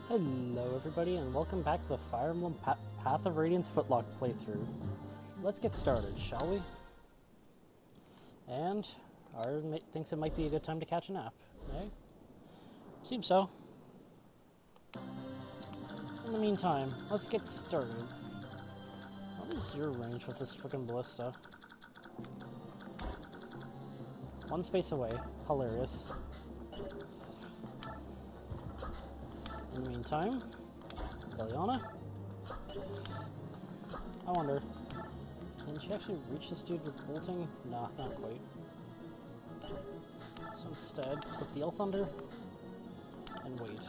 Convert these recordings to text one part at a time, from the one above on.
Hello everybody and welcome back to the Fire Emblem Path of Radiance Footlock playthrough. Let's get started, shall we? And Haar thinks it might be a good time to catch a nap, eh? Seems so. In the meantime, let's get started. What is your range with this frickin' ballista? One space away. Hilarious. In the meantime, Elincia. I wonder, can she actually reach this dude with bolting? Nah, not quite. So instead, put the Thunder and wait.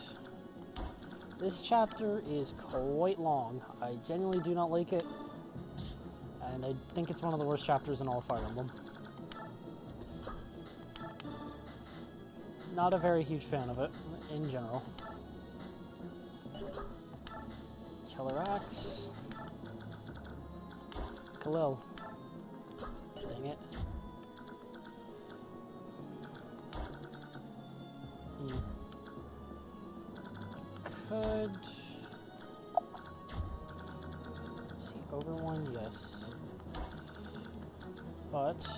This chapter is quite long. I genuinely do not like it, and I think it's one of the worst chapters in all of Fire Emblem. Not a very huge fan of it, in general. Killer Axe. Khalil. Dang it. Could... see, over one, yes. But,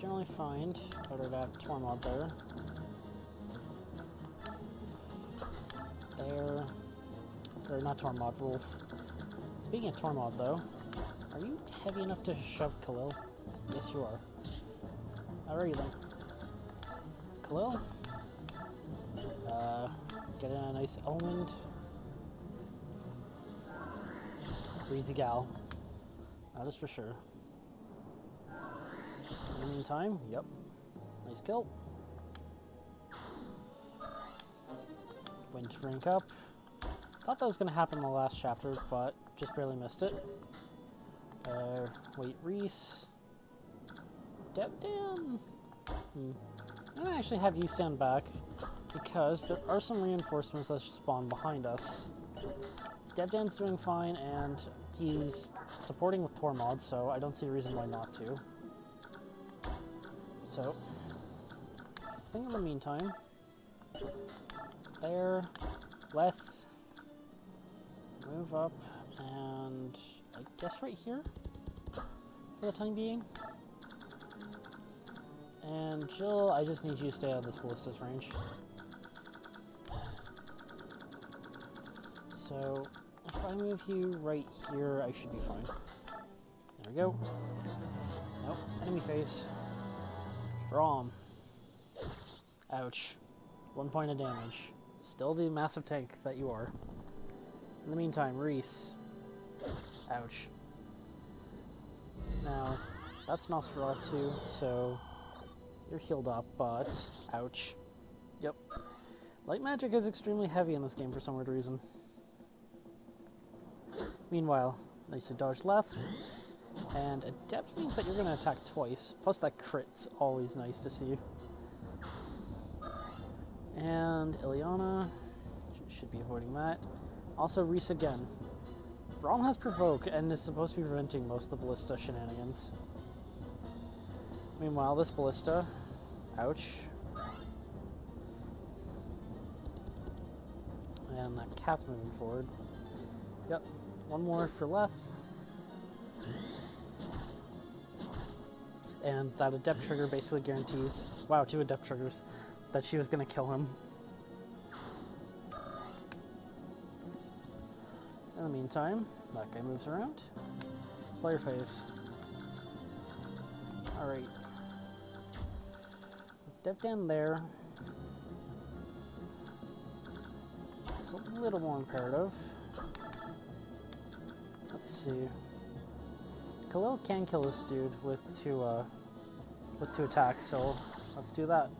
generally find, better to have Tormod there. There. Or not Tormod, Wolf. Speaking of Tormod, though, are you heavy enough to shove Khalil? Yes, you are. Alrighty then. Khalil? Get in a nice element. Breezy gal. That is for sure. In the meantime, yep. Nice kill. Wind rank up. Thought that was going to happen in the last chapter, but just barely missed it. Wait, Rhys. Devdan. I'm going to actually have you stand back, because there are some reinforcements that spawn behind us. Devdan's doing fine, and he's supporting with Tormod, so I don't see a reason why not to. So, I think in the meantime, there, Leth, move up, and I guess right here, for the time being. And Jill, I just need you to stay out of this ballista's range. So, if I move you right here, I should be fine. There we go. Nope, enemy face. Rom. Ouch. 1 point of damage. Still the massive tank that you are. In the meantime, Rhys. Ouch. Now, that's Nosferatu, so you're healed up, but ouch. Yep. Light magic is extremely heavy in this game for some weird reason. Meanwhile, nicely dodged left, and Adept means that you're going to attack twice, plus that crit's always nice to see. And Elincia should be avoiding that. Also, Rhys again. Rom has Provoke and is supposed to be preventing most of the ballista shenanigans. Meanwhile, this ballista, ouch. And that cat's moving forward. Yep, one more for left. And that Adept trigger basically guarantees, wow, 2 Adept triggers, that she was going to kill him. In the meantime, that guy moves around. Player phase. Alright. Devdan there. It's a little more imperative. Let's see. Khalil can kill this dude with two attacks, so let's do that.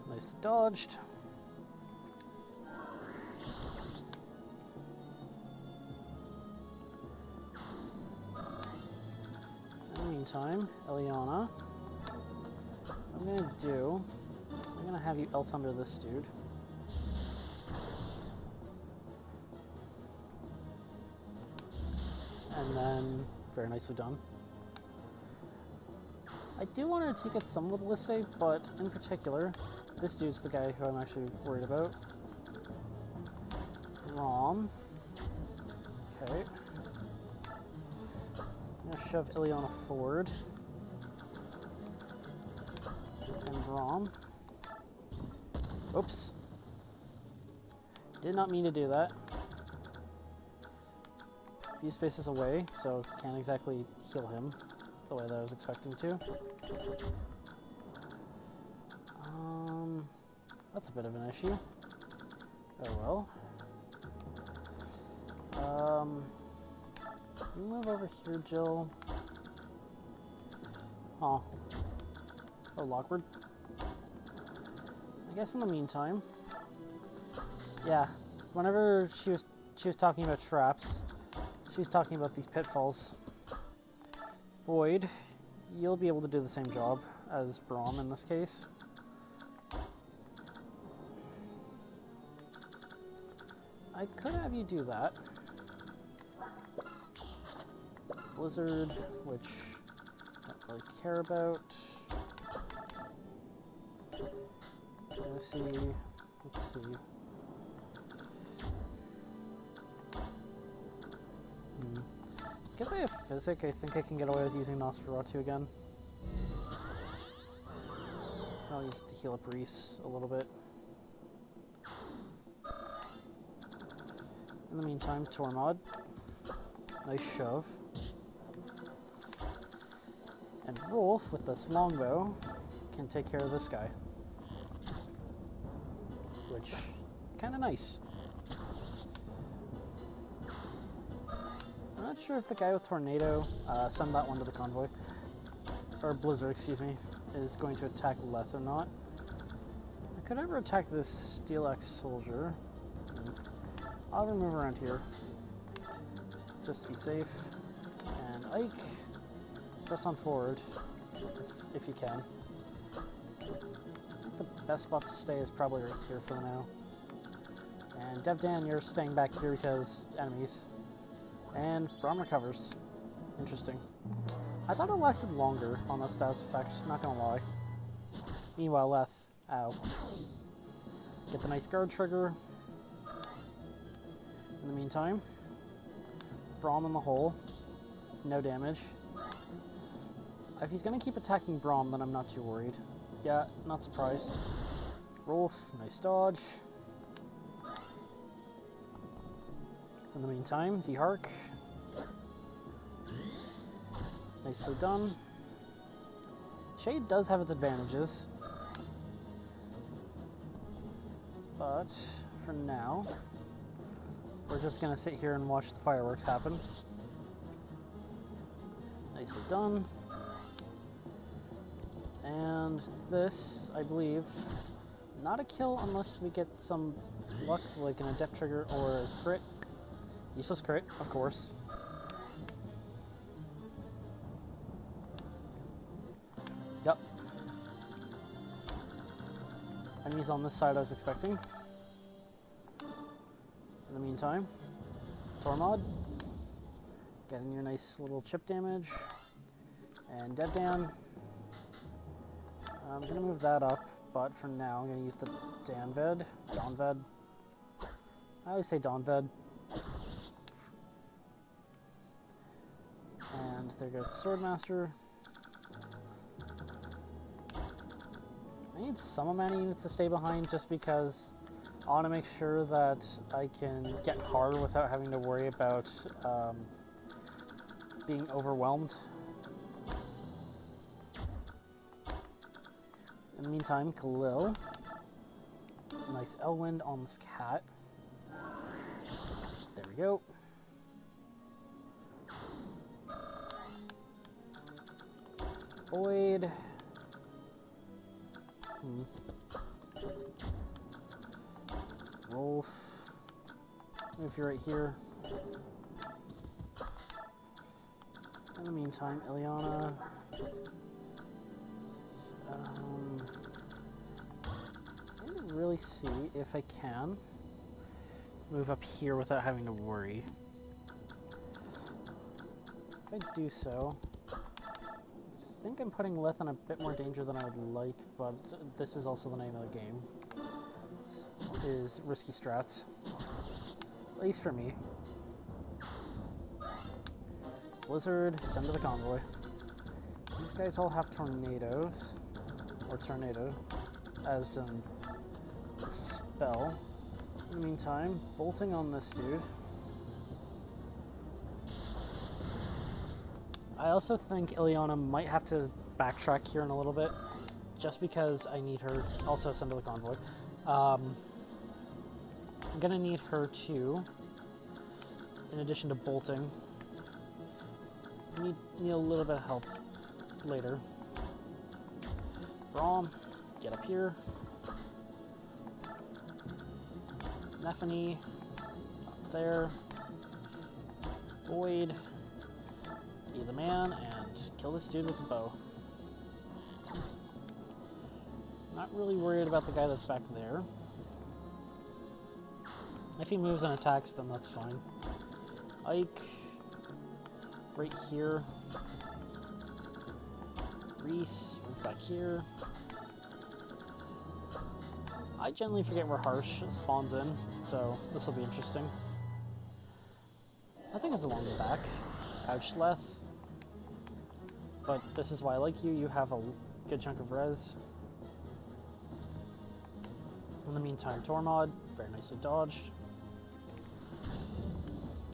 Nice dodged. Meantime, Elincia, what I'm going to do, I'm going to have you else under this dude. And then, very nicely done. I do want to take out some of the ballista, but in particular, this dude's the guy who I'm actually worried about. Rom. Okay. I'm gonna shove Elincia forward. And Rom. Oops. Did not mean to do that. A few spaces away, so can't exactly heal him the way that I was expecting to. That's a bit of an issue. Oh well. You move over here, Jill. Oh. Oh, awkward. I guess in the meantime, yeah. Whenever she was talking about traps, she was talking about these pitfalls. Boyd, you'll be able to do the same job as Braum in this case. I could have you do that. Blizzard, which I don't really care about. Let's see. Because I have Physic, I think I can get away with using Nosferatu again. I'll use it to heal up Rhys a little bit. In the meantime, Tormod. Nice shove. And Rolf, with this longbow, can take care of this guy. Which, kinda nice. I'm not sure if the guy with Tornado, send that one to the convoy, or Blizzard, excuse me, is going to attack Leth or not. I could ever attack this Steel Axe soldier. I'll remove around here, just to be safe. And Ike, press on forward, if you can. I think the best spot to stay is probably right here for now. And Devdan, you're staying back here because enemies. And Braum recovers. Interesting. I thought it lasted longer on that status effect, not gonna lie. Meanwhile, Leth, ow. Get the nice guard trigger. In the meantime, Braum in the hole. No damage. If he's gonna keep attacking Braum, then I'm not too worried. Yeah, not surprised. Rolf, nice dodge. In the meantime, Zihark. Nicely done. Shade does have its advantages. But, for now, we're just gonna sit here and watch the fireworks happen. Nicely done. And this, I believe, not a kill unless we get some luck, like an Adept trigger or a crit. Useless crit, of course. Yep. Enemies on this side I was expecting. In the meantime, Tormod, getting your nice little chip damage. And Devdan. I'm going to move that up, but for now I'm going to use the Donved. I always say Donved. And there goes the Swordmaster. I need some amount of units to stay behind just because I want to make sure that I can get Haar without having to worry about being overwhelmed. In the meantime, Khalil. Nice Elwind on this cat. There we go. Boyd. Rolf. Move you right here. In the meantime, Elincia. I need to really see if I can move up here without having to worry. If I do so, think I'm putting Lith in a bit more danger than I would like, but this is also the name of the game. Is risky strats. At least for me. Blizzard, send to the convoy. These guys all have tornadoes. Or tornado. As in the spell. In the meantime, bolting on this dude. I also think Ileana might have to backtrack here in a little bit, just because I need her. Also, send to the convoy. I'm gonna need her to, in addition to bolting, need a little bit of help later. Braum, get up here. Nephany, up there. Void, be the man, and kill this dude with a bow. Not really worried about the guy that's back there. If he moves and attacks, then that's fine. Ike, right here. Rhys, move back here. I generally forget where Harsh spawns in, so this will be interesting. I think it's along the back. Ouch, Leth. But this is why I like you. You have a good chunk of res. In the meantime, Tormod, very nicely dodged.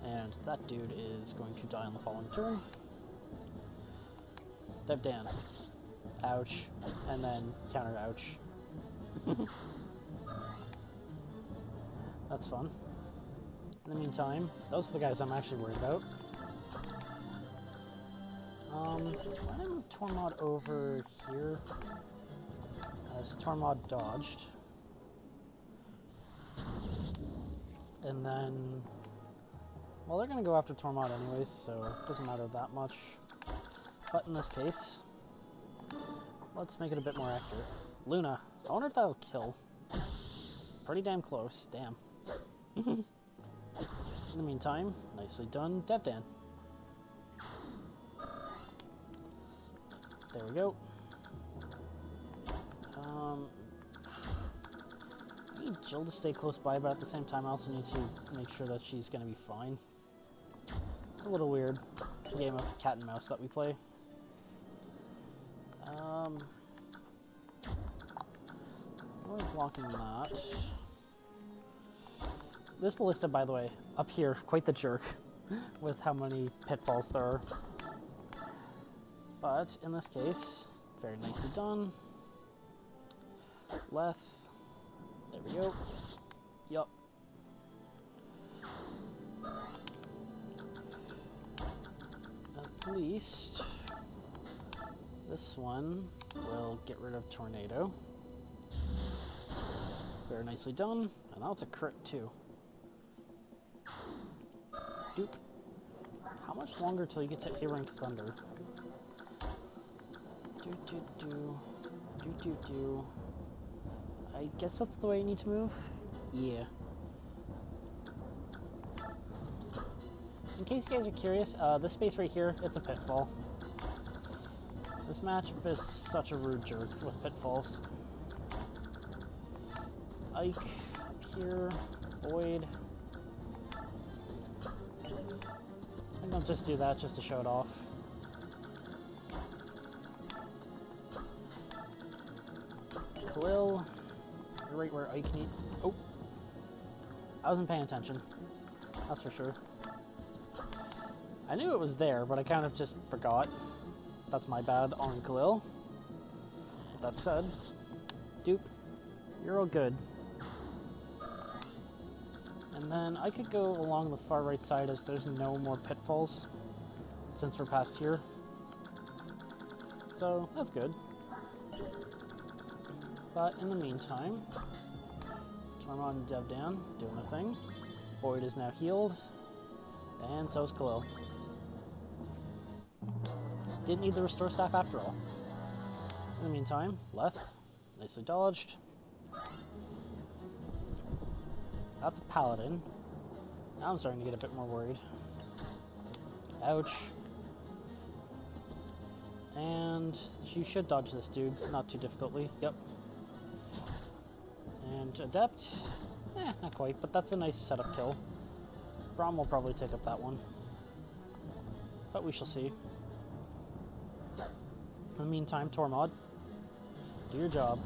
And that dude is going to die on the following turn. Devdan. Ouch. And then counter ouch. That's fun. In the meantime, those are the guys I'm actually worried about. Why don't I move Tormod over here? As Tormod dodged. And then, well, they're going to go after Tormod anyways, so it doesn't matter that much. But in this case, let's make it a bit more accurate. Luna. I wonder if that'll kill. It's pretty damn close. Damn. In the meantime, nicely done, Devdan. There we go. I need Jill to stay close by, but at the same time I also need to make sure that she's going to be fine. It's a little weird game of cat and mouse that we play. We're blocking that. This ballista, by the way, up here, quite the jerk with how many pitfalls there are. But in this case, very nicely done. Leth. There we go. Yup. At least this one will get rid of Tornado. Very nicely done. And now it's a crit too. Dupe. How much longer till you get to A-rank Thunder? Do. I guess that's the way you need to move? Yeah. In case you guys are curious, this space right here, it's a pitfall. This matchup is such a rude jerk with pitfalls. Ike, up here, Void. I think I'll just do that just to show it off. Khalil, you're right where Ike needs. Oh, I wasn't paying attention. That's for sure. I knew it was there, but I kind of just forgot. That's my bad on Khalil. That said, Dupe, you're all good. And then I could go along the far right side as there's no more pitfalls since we're past here. So that's good. But in the meantime, Tormod and Devdan doing their thing. Void is now healed, and so is Khalil. Didn't need the restore staff after all. In the meantime, Leth, nicely dodged. That's a paladin. Now I'm starting to get a bit more worried. Ouch. And you should dodge this dude, not too difficultly. Yep. And Adept. Not quite, but that's a nice setup kill. Braum will probably take up that one. But we shall see. In the meantime, Tormod, do your job.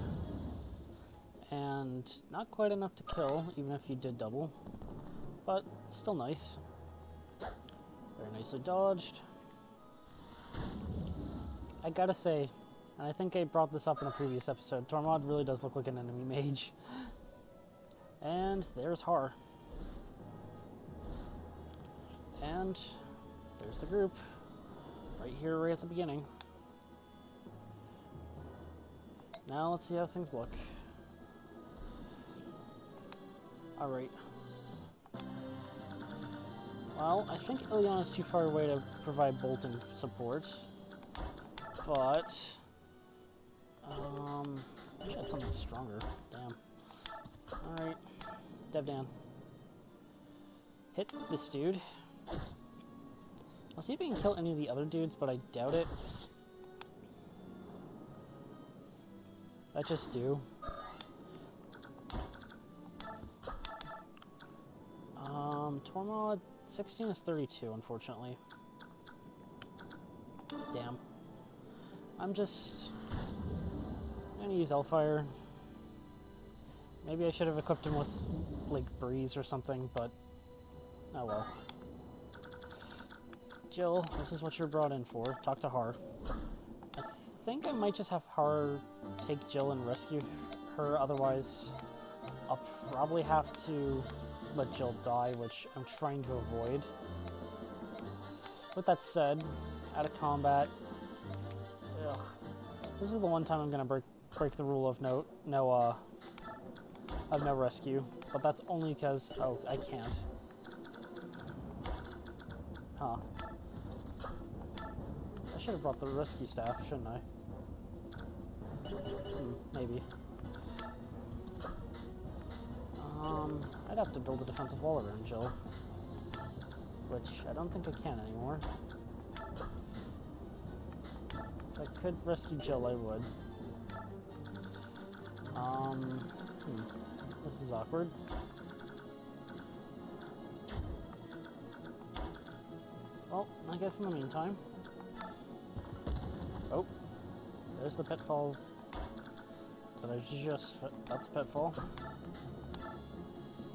And not quite enough to kill, even if you did double. But still nice. Very nicely dodged. I gotta say, and I think I brought this up in a previous episode, Tormod really does look like an enemy mage. And there's Haar. And there's the group. Right here, right at the beginning. Now let's see how things look. Alright. Well, I think Illiana's too far away to provide bolting support. But I should have something stronger. Damn. Alright. Devdan. Hit this dude. I'll see if I can kill any of the other dudes, but I doubt it. That just do. Tormod, 16 is 32, unfortunately. Damn. I'm gonna use Hellfire. Maybe I should have equipped him with, like, Breeze or something, but oh well. Jill, this is what you're brought in for. Talk to Haar. I think I might just have Haar take Jill and rescue her, otherwise I'll probably have to let Jill die, which I'm trying to avoid. With that said, out of combat, ugh, this is the one time I'm gonna break the rule of no rescue, but that's only because I can't. Huh. I should have brought the rescue staff, shouldn't I? Maybe. I'd have to build a defensive wall around Jill, which I don't think I can anymore. If I could rescue Jill, I would. This is awkward. Well, I guess in the meantime... Oh, there's the pitfall that I just... That's a pitfall.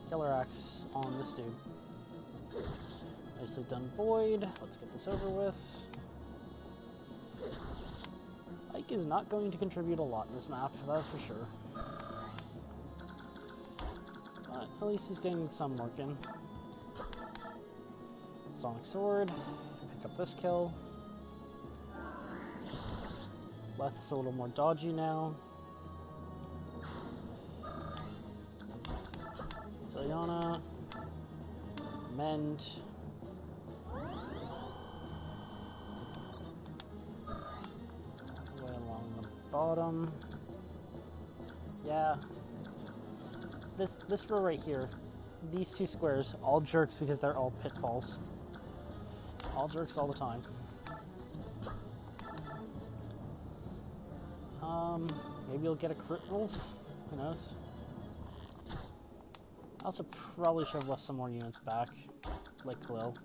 Killer Axe on this dude. Nicely done, Boyd. Let's get this over with. Ike is not going to contribute a lot in this map, that's for sure. But at least he's getting some work in. Sonic Sword. Pick up this kill. Leth's a little more dodgy now. Eliana. Mend. Way along the bottom. Yeah. This row right here. These two squares, all jerks because they're all pitfalls. All jerks all the time. Maybe you'll get a crit roll? Who knows? I also probably should have left some more units back, like Khalil.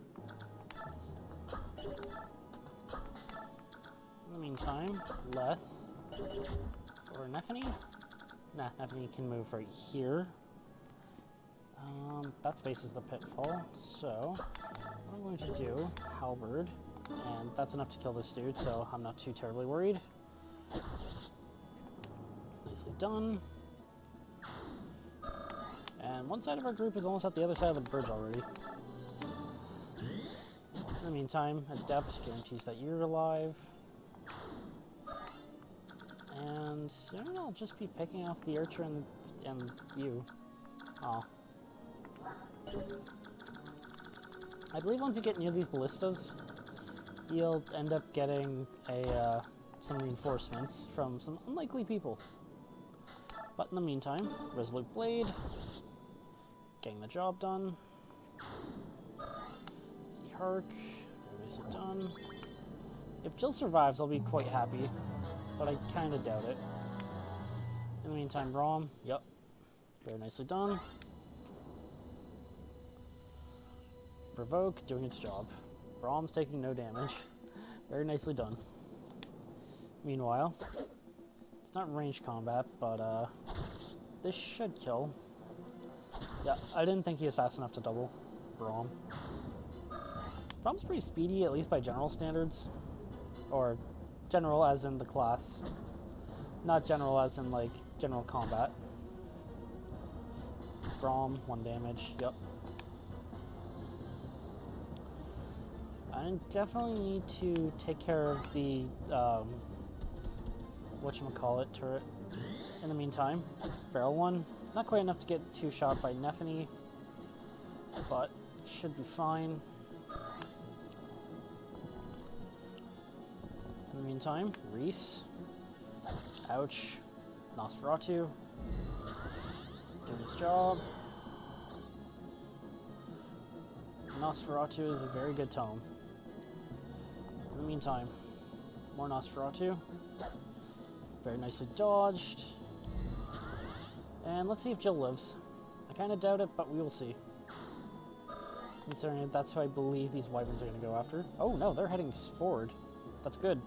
In the meantime, Leth, or Nephany? Nah, Nephany can move right here. That space is the pitfall, so what I'm going to do, Halberd, and that's enough to kill this dude, so I'm not too terribly worried. Nicely done. And one side of our group is almost at the other side of the bridge already. In the meantime, Adept guarantees that you're alive. And soon I'll just be picking off the Archer and you. Aw. I believe once you get near these ballistas, you'll end up getting some reinforcements from some unlikely people. But in the meantime, Resolute Blade, getting the job done. See Hark, nicely done. If Jill survives, I'll be quite happy, but I kind of doubt it. In the meantime, Braum, yep, very nicely done. Provoke, doing its job. Braum's taking no damage. Very nicely done. Meanwhile, it's not range combat, but this should kill. Yeah, I didn't think he was fast enough to double Braum. Braum's pretty speedy, at least by general standards. Or general as in the class. Not general as in, like, general combat. Braum, 1 damage, yep. I definitely need to take care of the, whatchamacallit, turret. In the meantime, feral one. Not quite enough to get 2-shot by Nephany, but should be fine. In the meantime, Rhys. Ouch. Nosferatu. Doing his job. Nosferatu is a very good tome. In the meantime, more Nosferatu. Very nicely dodged. And let's see if Jill lives. I kind of doubt it, but we will see. Considering that's who I believe these wyverns are going to go after. Oh no, they're heading forward. That's good.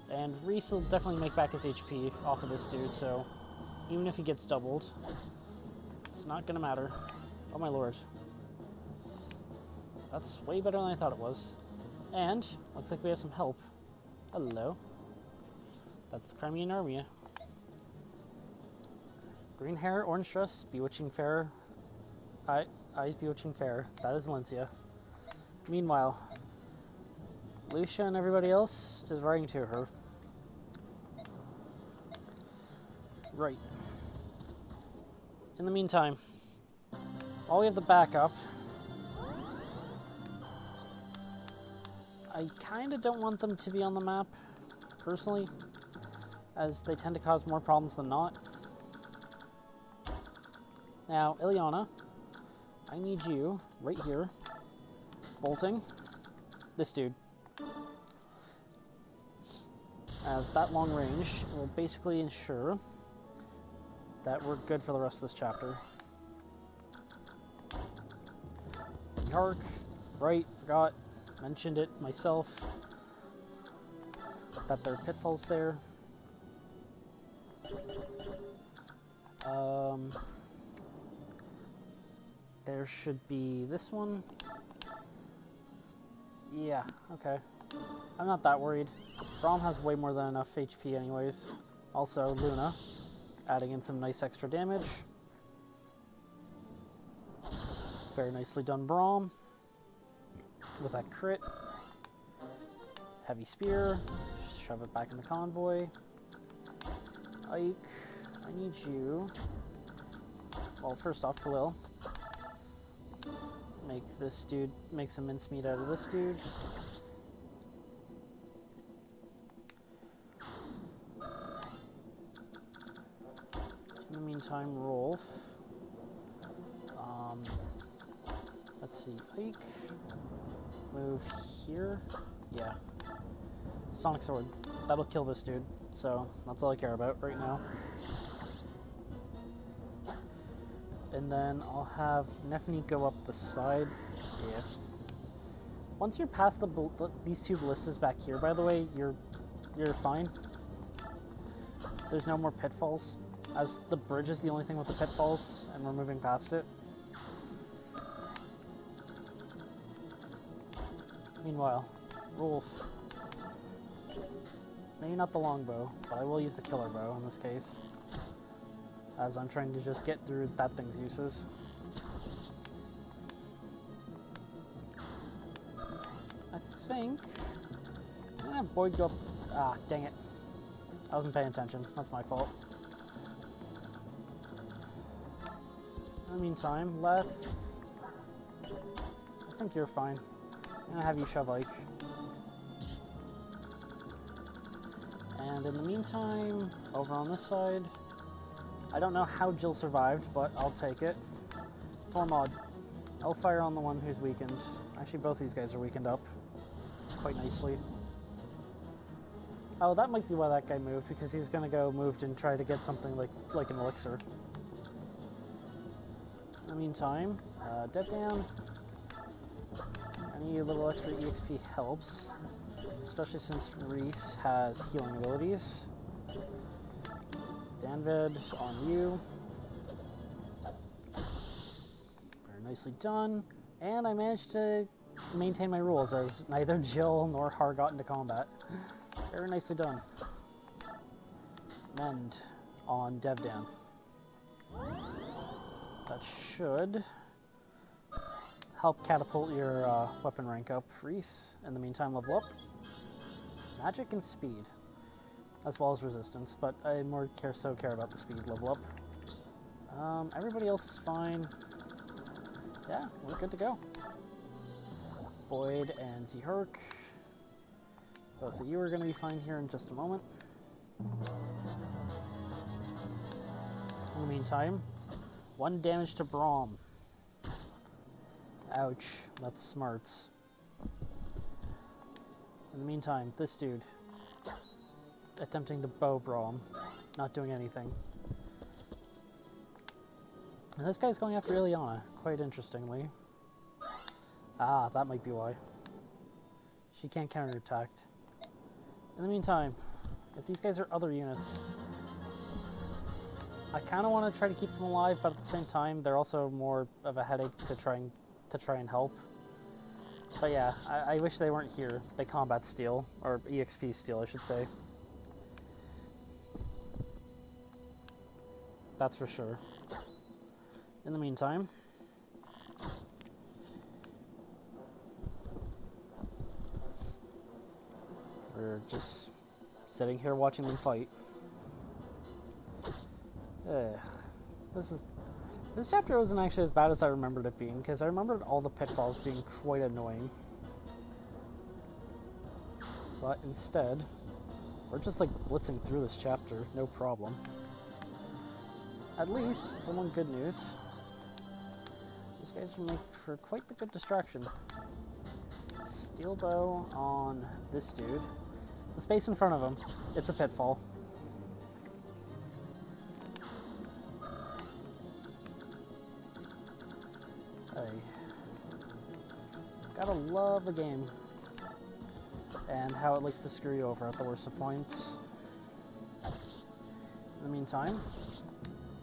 And Rhys will definitely make back his HP off of this dude, so even if he gets doubled, it's not going to matter. Oh my lord. That's way better than I thought it was. And, looks like we have some help. Hello. That's the Crimean army. Green hair, orange dress, bewitching fair. Eyes bewitching fair. That is Elincia. Meanwhile, Lucia and everybody else is writing to her. Right. In the meantime, while we have the backup, I kind of don't want them to be on the map, personally, as they tend to cause more problems than not. Now, Ileana, I need you right here, bolting this dude. As that long range will basically ensure that we're good for the rest of this chapter. See Hark, right, forgot, mentioned it myself, that there are pitfalls there. There should be this one. Yeah, okay. I'm not that worried. Braum has way more than enough HP anyways. Also, Luna, adding in some nice extra damage. Very nicely done, Braum. With that crit. Heavy spear. Just shove it back in the convoy. Ike, I need you. Well, first off, Khalil. Make some mincemeat out of this dude. In the meantime, Rolf. Let's see, Ike. Move here. Yeah. Sonic Sword. That'll kill this dude. So, that's all I care about right now. And then I'll have Nephany go up the side. Yeah. Once you're past these two ballistas back here, by the way, you're fine. There's no more pitfalls, as the bridge is the only thing with the pitfalls, and we're moving past it. Meanwhile, Rolf. Maybe not the longbow, but I will use the killer bow in this case, as I'm trying to just get through that thing's uses. I think I'm gonna have Boyd go up. Ah, dang it. I wasn't paying attention. That's my fault. In the meantime, Les, I think you're fine. I'm gonna have you shove Ike. And in the meantime, over on this side, I don't know how Jill survived, but I'll take it. Tormod, I'll fire on the one who's weakened. Actually, both these guys are weakened up. quite nicely. Oh, that might be why that guy moved, because he was going to go moved and try to get something like an elixir. In the meantime, dead down. Any little extra EXP helps, especially since Rhys has healing abilities. Danvid on you. Very nicely done. And I managed to maintain my rules as neither Jill nor Haar got into combat. Very nicely done. Mend on Devdan. That should help catapult your weapon rank up. Rhys, in the meantime, level up. Magic and speed, as well as resistance, but I more care about the speed level up. Everybody else is fine. Yeah, we're good to go. Boyd and Zherk. Both of you are going to be fine here in just a moment. In the meantime, 1 damage to Braum. Ouch, that's smarts. In the meantime, this dude attempting to bow Braum, not doing anything. And this guy's going after Ileana, quite interestingly. Ah, that might be why. She can't counterattack. In the meantime, if these guys are other units, I kind of want to try to keep them alive, but at the same time, they're also more of a headache to try and help. But yeah, I wish they weren't here. They combat steal, or EXP steal, I should say. That's for sure. In the meantime, we're just sitting here watching them fight. This chapter wasn't actually as bad as I remembered it being, because I remembered all the pitfalls being quite annoying. But instead, we're just like blitzing through this chapter, no problem. At least, the one good news, these guys will make for quite the good distraction. Steel bow on this dude. The space in front of him, it's a pitfall. Gotta love the game and how it likes to screw you over at the worst of points. In the meantime,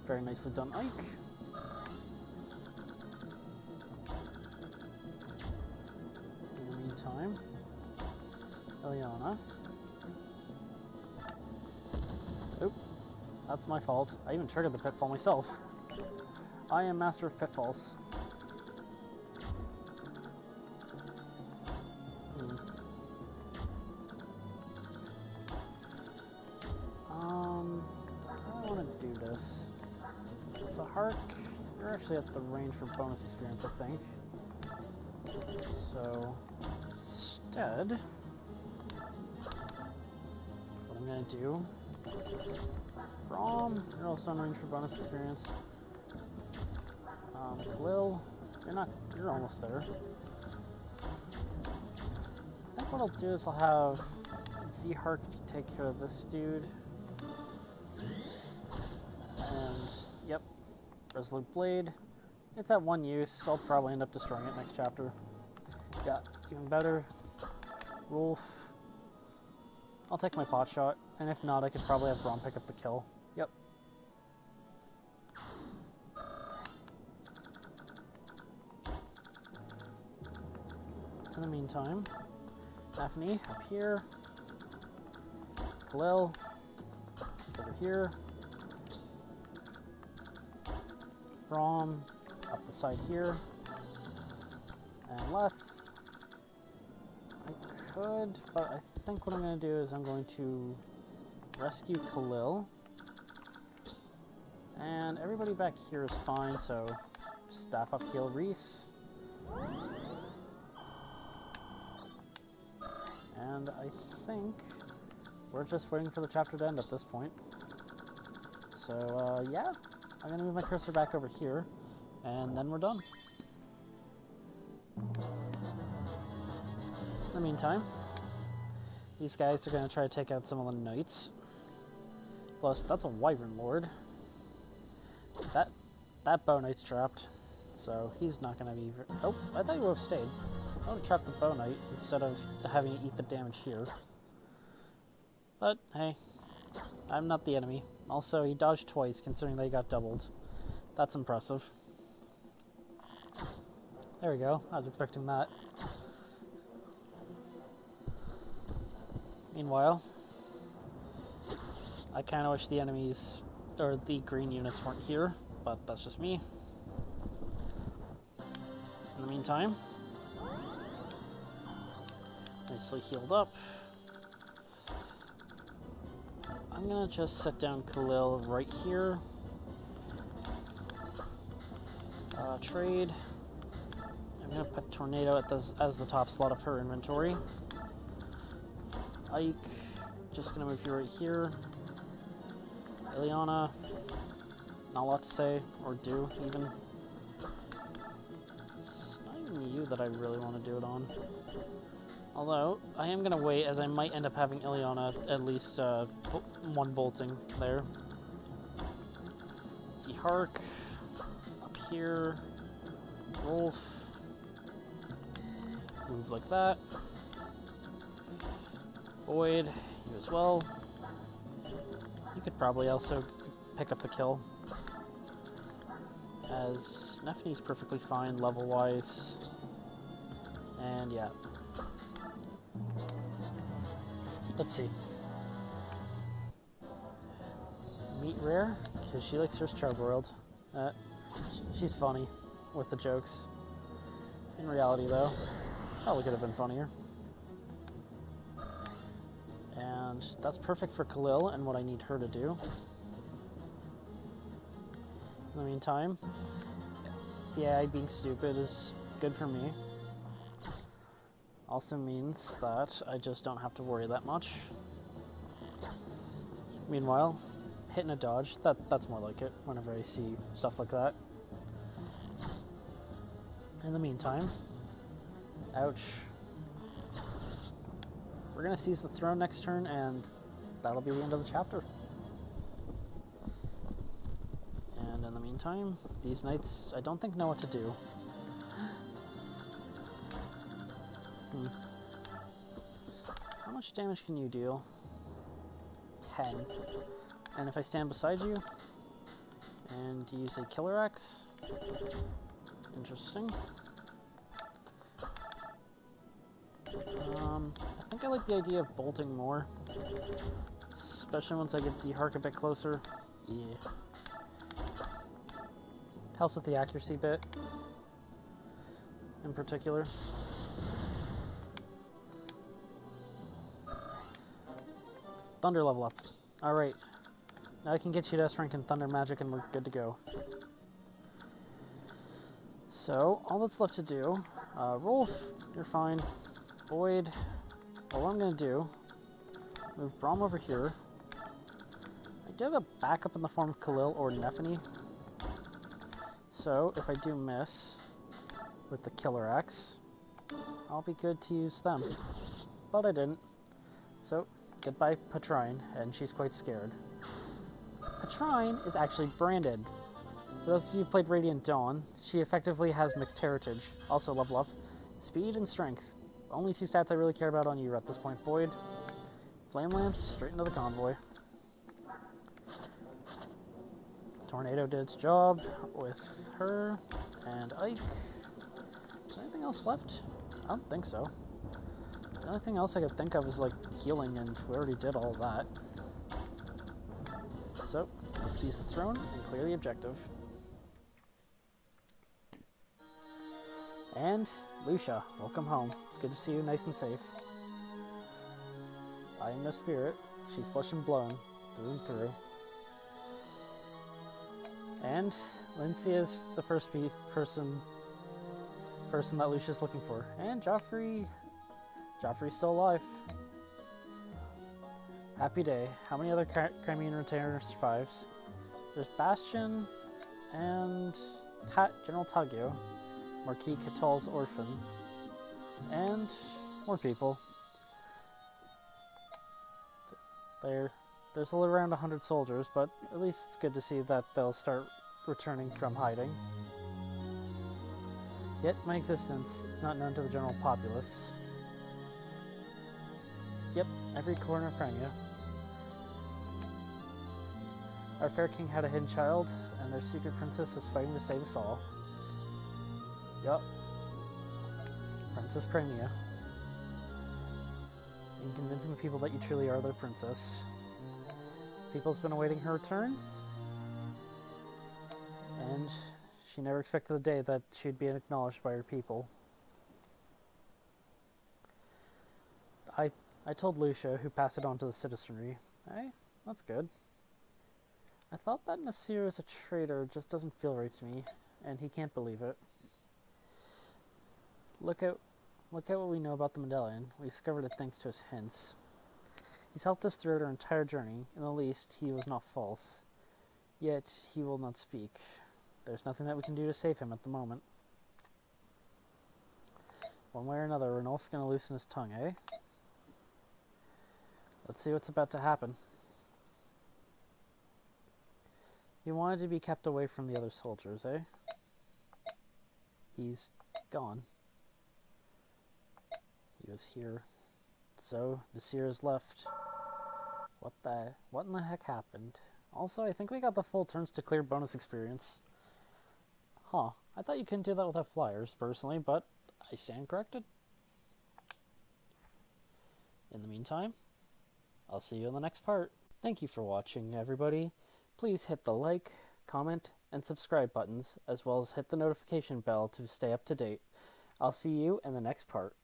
very nicely done, Ike. In the meantime, Ileana. Oop, that's my fault. I even triggered the pitfall myself. I am master of pitfalls. Hark, you're actually at the range for bonus experience, I think. So, instead, what I'm going to do, Braum, you're also in range for bonus experience. Khalil, you're almost there. I think what I'll do is I'll have Zherk take care of this dude. And, yep. Resolute Blade. It's at 1 use. I'll probably end up destroying it next chapter. Yeah, even better. Rolf. I'll take my pot shot, and if not, I could probably have Braum pick up the kill. Yep. In the meantime, Daphne up here. Khalil over here. Braum up the side here, and left. I could, but I think what I'm going to do is I'm going to rescue Khalil, and everybody back here is fine, so staff up heal Rhys, and I think we're just waiting for the chapter to end at this point. So yeah. I'm going to move my cursor back over here, and then we're done. In the meantime, These guys are going to try to take out some of the knights. Plus, that's a wyvern lord. That bow knight's trapped, so he's not going to be... Oh, I thought he would have stayed. I would have trapped the bow knight instead of having it eat the damage here. But, hey, I'm not the enemy. Also, he dodged twice, considering they got doubled. That's impressive. There we go. I was expecting that. Meanwhile, I kind of wish the enemies, or the green units weren't here, but that's just me. In the meantime, nicely healed up. I'm gonna just set down Khalil right here. Trade. I'm gonna put Tornado at as the top slot of her inventory. Ike, just gonna move you right here. Ileana, not a lot to say, or do, even. It's not even you that I really want to do it on. Although, I am gonna wait, as I might end up having Ileana at least one bolting there. See Hark, up here, Rolf, move like that. Boyd, you as well. You could probably also pick up the kill, as Nephine's perfectly fine level-wise, and yeah. Let's see. Meet Rare, because she likes her Charbroiled. She's funny with the jokes. In reality, though, probably could have been funnier. And that's perfect for Khalil and what I need her to do. In the meantime, the AI being stupid is good for me. Also means that I just don't have to worry that much. Meanwhile, hitting a dodge, that's more like it whenever I see stuff like that. In the meantime, ouch. We're going to seize the throne next turn, and that'll be the end of the chapter. And in the meantime, these knights, I don't think know what to do. How much damage can you deal? 10. And if I stand beside you and use a killer axe? Interesting. I think I like the idea of bolting more, especially once I get to see Hark a bit closer. Yeah. Helps with the accuracy bit, in particular. Thunder level up. Alright. Now I can get you to S rank in Thunder Magic and we're good to go. So, all that's left to do, Rolf, you're fine. Boyd, well, what I'm going to do, move Braum over here. I do have a backup in the form of Khalil or Nephine. So, if I do miss with the Killer Axe, I'll be good to use them. But I didn't. So, goodbye Petrine, and she's quite scared. Petrine is actually branded. For those of you who played Radiant Dawn, she effectively has mixed heritage. Also level up. Speed and strength. Only two stats I really care about on you at this point, Boyd. Flame Lance, straight into the convoy. Tornado did its job with her and Ike. Is there anything else left? I don't think so. The only thing else I could think of is, like, healing, and we already did all of that. So, let's seize the throne and clear the objective. And, Lucia, welcome home. It's good to see you nice and safe. I am no spirit. She's flesh and blown, through and through. And, Elincia is the first person that Lucia's looking for. And Joffrey's still alive. Happy day. How many other Crimean retainers survives? There's Bastion and General Tagio, Marquis Catal's orphan, and more people. There's around 100 soldiers, but at least it's good to see that they'll start returning from hiding. Yet my existence is not known to the general populace. Yep, every corner of Crimea. Our fair king had a hidden child, and their secret princess is fighting to save us all. Yup. Princess Crimea. In convincing the people that you truly are their princess. People's been awaiting her return, and she never expected the day that she'd be acknowledged by her people. I told Lucia, who passed it on to the citizenry. Hey, that's good. I thought that Nasir is a traitor, just doesn't feel right to me, and he can't believe it. Look at what we know about the medallion. We discovered it thanks to his hints. He's helped us throughout our entire journey. In the least, he was not false. Yet, he will not speak. There's nothing that we can do to save him at the moment. One way or another, Ranulf's gonna loosen his tongue, eh? Let's see what's about to happen. You wanted to be kept away from the other soldiers, eh? He's gone. He was here. So, Nasir is left. What in the heck happened? Also, I think we got the full turns to clear bonus experience. Huh. I thought you couldn't do that without flyers, personally, but I stand corrected. In the meantime, I'll see you in the next part. Thank you for watching, everybody. Please hit the like, comment, and subscribe buttons, as well as hit the notification bell to stay up to date. I'll see you in the next part.